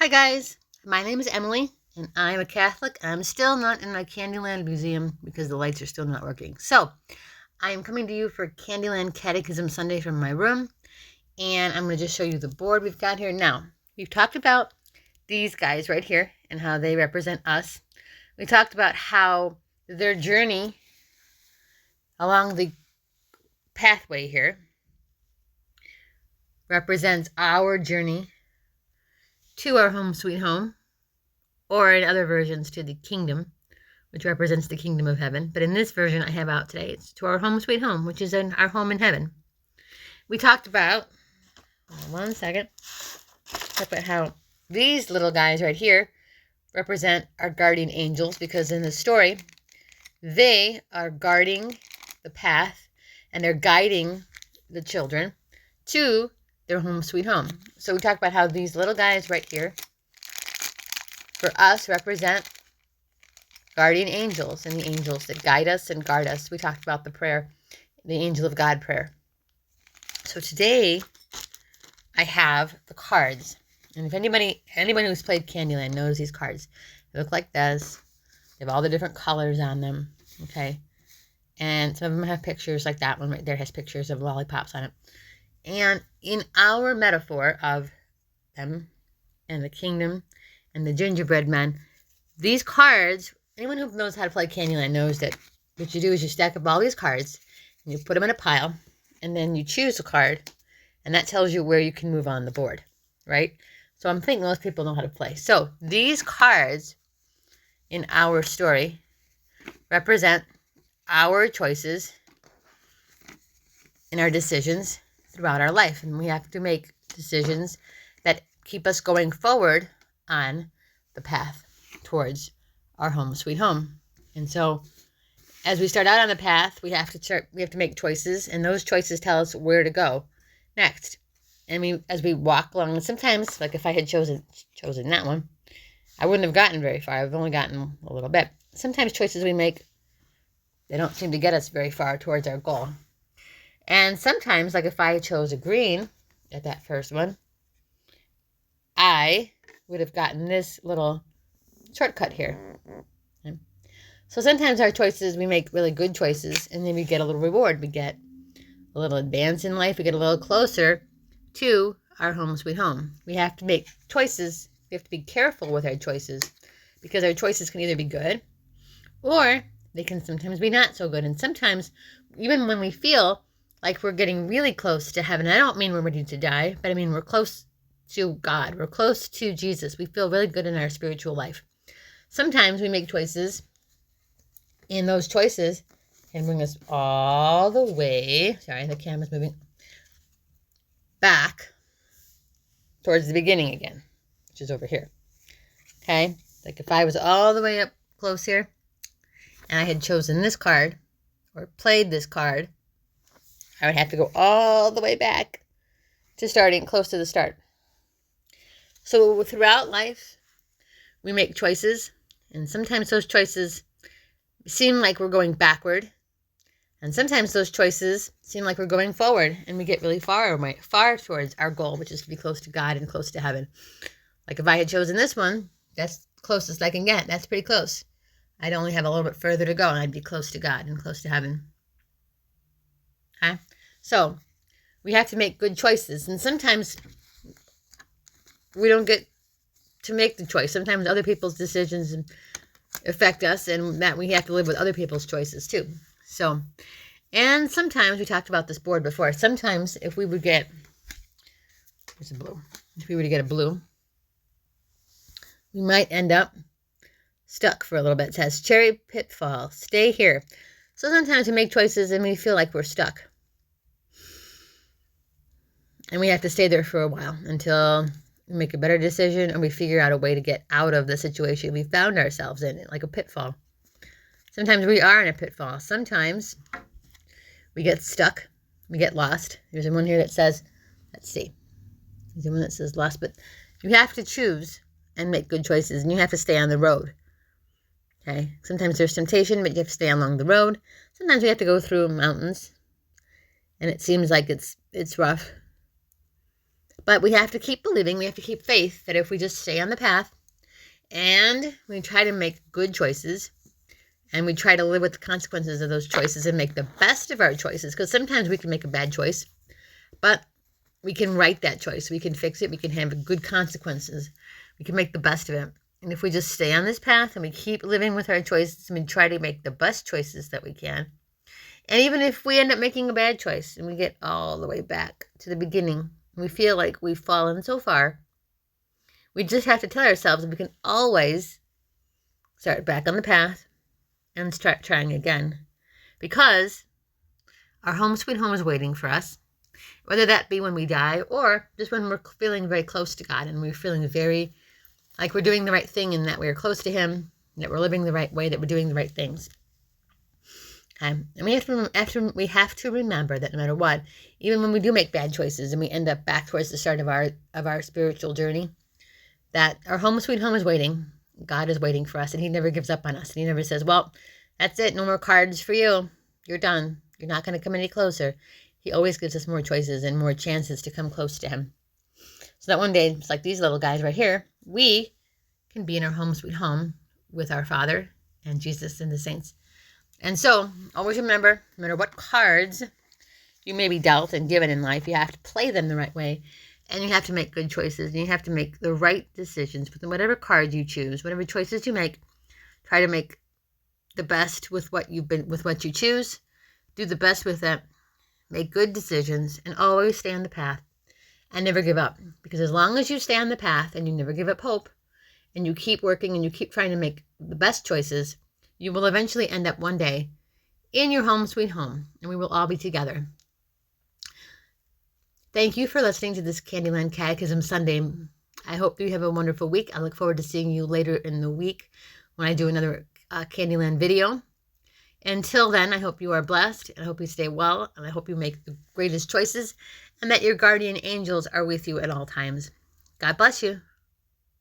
Hi guys, my name is Emily and I'm a Catholic. I'm still not in my Candyland museum because the lights are still not working. So I am coming to you for Candyland Catechism Sunday from my room, and I'm going to just show you the board we've got here. Now, we've talked about these guys right here and how they represent us. We talked about how their journey along the pathway here represents our journey to our home sweet home, or in other versions to the kingdom, which represents the kingdom of heaven. But in this version I have out today, it's to our home sweet home, which is in our home in heaven. We talked about, one second, talked about how these little guys right here represent our guardian angels, because in the story, they are guarding the path and they're guiding the children to their home sweet home. So we talked about how these little guys right here for us represent guardian angels and the angels that guide us and guard us. We talked about the prayer, the angel of God prayer. So today I have the cards. And if anybody who's played Candyland knows these cards. They look like this. They have all the different colors on them. Okay. And some of them have pictures, like that one right there has pictures of lollipops on it. And in our metaphor of them and the kingdom and the gingerbread men, these cards, anyone who knows how to play Candyland knows that what you do is you stack up all these cards and you put them in a pile, and then you choose a card, and that tells you where you can move on the board, right? So I'm thinking most people know how to play. So these cards in our story represent our choices and our decisions throughout our life, and we have to make decisions that keep us going forward on the path towards our home sweet home. And so as we start out on the path, we have to make choices, and those choices tell us where to go next. And as we walk along, and sometimes, like if I had chosen that one, I wouldn't have gotten very far. I've only gotten a little bit. Sometimes choices we make, they don't seem to get us very far towards our goal. And sometimes, like if I chose a green at that first one, I would have gotten this little shortcut here. Okay. So sometimes our choices, we make really good choices, and then we get a little reward. We get a little advance in life. We get a little closer to our home sweet home. We have to make choices. We have to be careful with our choices, because our choices can either be good or they can sometimes be not so good. And sometimes, even when we feel like we're getting really close to heaven, I don't mean we're ready to die, but I mean we're close to God. We're close to Jesus. We feel really good in our spiritual life. Sometimes we make choices, and those choices can bring us all the way, sorry, the camera's moving, back towards the beginning again, which is over here. Okay? Like if I was all the way up close here, and I had chosen this card, or played this card, I would have to go all the way back to starting close to the start. So throughout life, we make choices, and sometimes those choices seem like we're going backward, and sometimes those choices seem like we're going forward, and we get really far towards our goal, which is to be close to God and close to heaven. Like if I had chosen this one, that's the closest I can get. That's pretty close. I'd only have a little bit further to go, and I'd be close to God and close to heaven. Okay? So we have to make good choices, and sometimes we don't get to make the choice. Sometimes other people's decisions affect us, and that we have to live with other people's choices too. So, and sometimes, we talked about this board before, sometimes if we would get, here's a blue, if we were to get a blue, we might end up stuck for a little bit. It says, cherry pitfall, stay here. So sometimes we make choices and we feel like we're stuck. And we have to stay there for a while until we make a better decision, or we figure out a way to get out of the situation we found ourselves in, like a pitfall. Sometimes we are in a pitfall. Sometimes we get stuck. We get lost. There's one here that says, let's see. There's one that says lost, but you have to choose and make good choices, and you have to stay on the road. Okay? Sometimes there's temptation, but you have to stay along the road. Sometimes we have to go through mountains, and it seems like it's rough. But we have to keep believing, we have to keep faith that if we just stay on the path and we try to make good choices and we try to live with the consequences of those choices and make the best of our choices, because sometimes we can make a bad choice, but we can right that choice. We can fix it. We can have good consequences. We can make the best of it. And if we just stay on this path and we keep living with our choices and we try to make the best choices that we can, and even if we end up making a bad choice and we get all the way back to the beginning, and we feel like we've fallen so far, we just have to tell ourselves we can always start back on the path and start trying again, because our home sweet home is waiting for us, whether that be when we die or just when we're feeling very close to God and we're feeling very like we're doing the right thing and that we're close to Him, that we're living the right way, that we're doing the right things. And we have to remember that no matter what, even when we do make bad choices and we end up back towards the start of our spiritual journey, that our home sweet home is waiting. God is waiting for us, and He never gives up on us. And He never says, well, that's it, no more cards for you. You're done. You're not going to come any closer. He always gives us more choices and more chances to come close to Him. So that one day, it's like these little guys right here, we can be in our home sweet home with our Father and Jesus and the saints. And so, always remember, no matter what cards you may be dealt and given in life, you have to play them the right way. And you have to make good choices. And you have to make the right decisions with whatever card you choose, whatever choices you make. Try to make the best with what you choose. Do the best with it. Make good decisions and always stay on the path and never give up. Because as long as you stay on the path and you never give up hope and you keep working and you keep trying to make the best choices, you will eventually end up one day in your home sweet home, and we will all be together. Thank you for listening to this Candyland Catechism Sunday. I hope you have a wonderful week. I look forward to seeing you later in the week when I do another Candyland video. Until then, I hope you are blessed, and I hope you stay well, and I hope you make the greatest choices, and that your guardian angels are with you at all times. God bless you.